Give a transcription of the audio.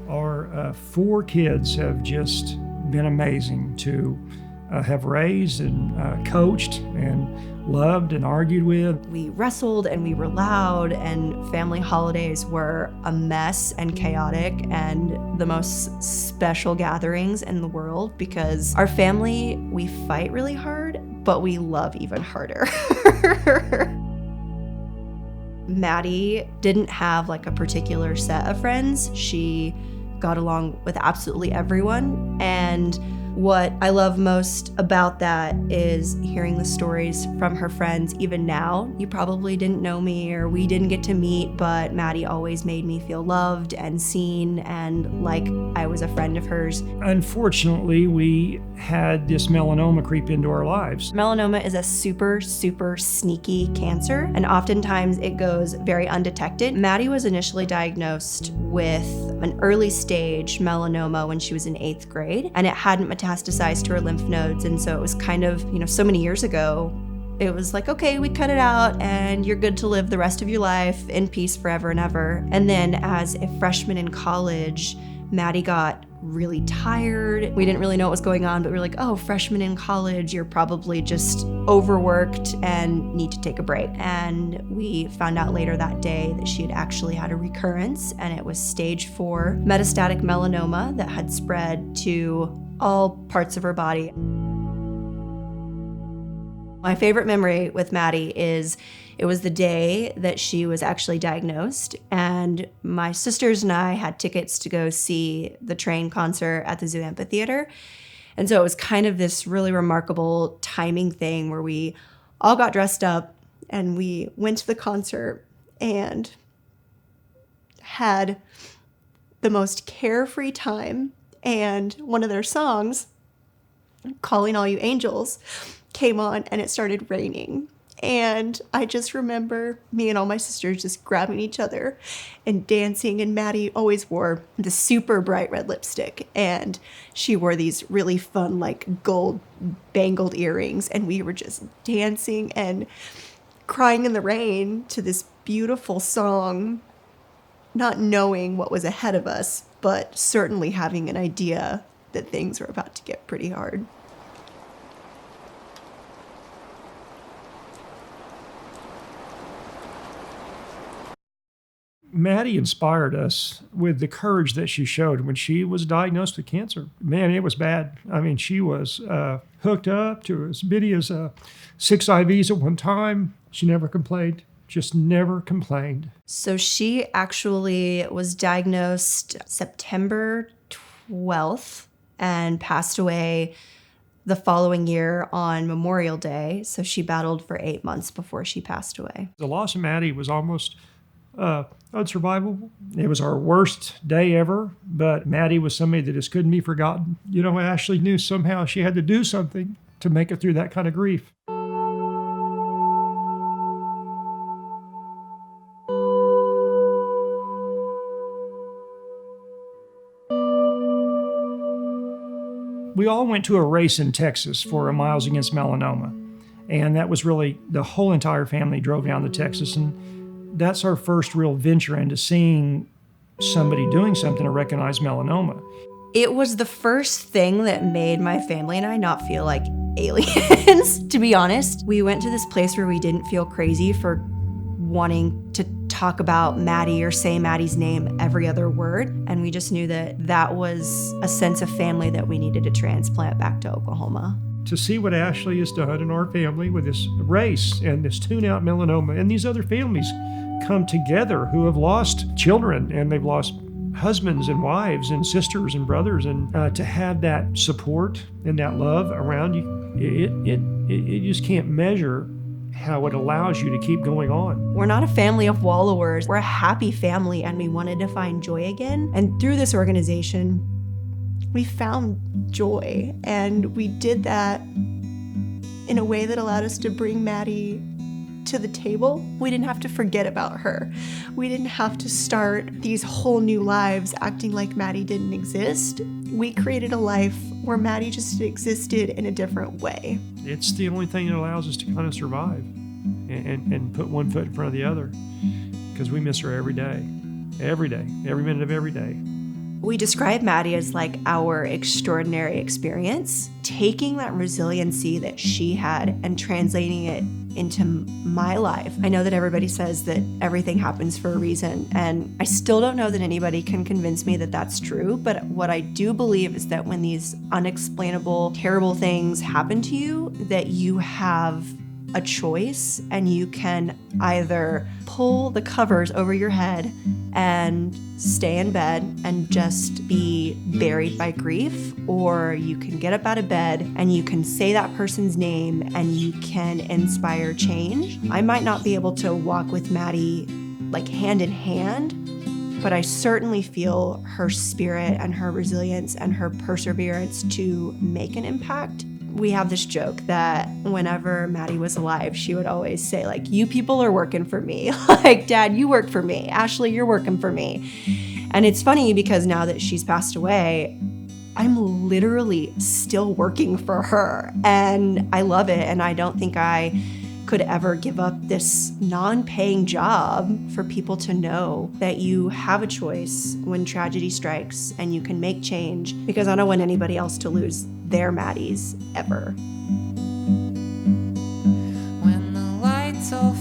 Our 4 kids have just been amazing to have raised and coached and loved and argued with. We wrestled and we were loud, and family holidays were a mess and chaotic and the most special gatherings in the world, because our family, we fight really hard, but we love even harder. Maddie didn't have like a particular set of friends. She got along with absolutely everyone, and what I love most about that is hearing the stories from her friends. Even now, you probably didn't know me or we didn't get to meet, but Maddie always made me feel loved and seen and like I was a friend of hers. Unfortunately, we had this melanoma creep into our lives. Melanoma is a super, super sneaky cancer, and oftentimes it goes very undetected. Maddie was initially diagnosed with an early stage melanoma when she was in 8th grade, and it hadn't metastasized to her lymph nodes. And so it was kind of, so many years ago, it was like, okay, we cut it out and you're good to live the rest of your life in peace forever and ever. And then as a freshman in college, Maddie got really tired. We didn't really know what was going on, but we were like, oh, freshman in college, you're probably just overworked and need to take a break. And we found out later that day that she had actually had a recurrence, and it was stage 4 metastatic melanoma that had spread to all parts of her body. My favorite memory with Maddie is it was the day that she was actually diagnosed, and my sisters and I had tickets to go see the Train concert at the Zoo Amphitheater. And so it was kind of this really remarkable timing thing where we all got dressed up and we went to the concert and had the most carefree time. And one of their songs, Calling All You Angels, came on and it started raining. And I just remember me and all my sisters just grabbing each other and dancing. And Maddie always wore the super bright red lipstick, and she wore these really fun, like gold bangled earrings. And we were just dancing and crying in the rain to this beautiful song, not knowing what was ahead of us, but certainly having an idea that things were about to get pretty hard. Maddie inspired us with the courage that she showed when she was diagnosed with cancer. Man, it was bad. I mean, she was hooked up to as many as 6 IVs at one time. She never complained, just never complained. So she actually was diagnosed September 12th and passed away the following year on Memorial Day. So she battled for 8 months before she passed away. The loss of Maddie was almost unsurvivable. It was our worst day ever, but Maddie was somebody that just couldn't be forgotten. Ashley knew somehow she had to do something to make it through that kind of grief. We all went to a race in Texas for a Miles Against Melanoma, and that was really the whole entire family drove down to Texas, and that's our first real venture into seeing somebody doing something to recognize melanoma. It was the first thing that made my family and I not feel like aliens, to be honest. We went to this place where we didn't feel crazy for wanting to talk about Maddie or say Maddie's name every other word. And we just knew that that was a sense of family that we needed to transplant back to Oklahoma. To see what Ashley has done in our family with this race and this tune-out melanoma, and these other families come together who have lost children and they've lost husbands and wives and sisters and brothers, and to have that support and that love around you, it just can't measure how it allows you to keep going on. We're not a family of wallowers. We're a happy family, and we wanted to find joy again. And through this organization, we found joy, and we did that in a way that allowed us to bring Maddie to the table. We didn't have to forget about her. We didn't have to start these whole new lives acting like Maddie didn't exist. We created a life where Maddie just existed in a different way. It's the only thing that allows us to kind of survive and put one foot in front of the other, because we miss her every day, every minute of every day. We describe Maddie as like our extraordinary experience, taking that resiliency that she had and translating it into my life. I know that everybody says that everything happens for a reason, and I still don't know that anybody can convince me that that's true, but what I do believe is that when these unexplainable, terrible things happen to you, that you have a choice and you can either pull the covers over your head and stay in bed and just be buried by grief, or you can get up out of bed and you can say that person's name and you can inspire change. I might not be able to walk with Maddie like hand in hand, but I certainly feel her spirit and her resilience and her perseverance to make an impact. We have this joke that whenever Maddie was alive, she would always say, like, you people are working for me. Like, Dad, you work for me. Ashley, you're working for me. And it's funny because now that she's passed away, I'm literally still working for her. And I love it. And I don't think I could ever give up this non-paying job for people to know that you have a choice when tragedy strikes and you can make change, because I don't want anybody else to lose their Maddies ever. When the lights all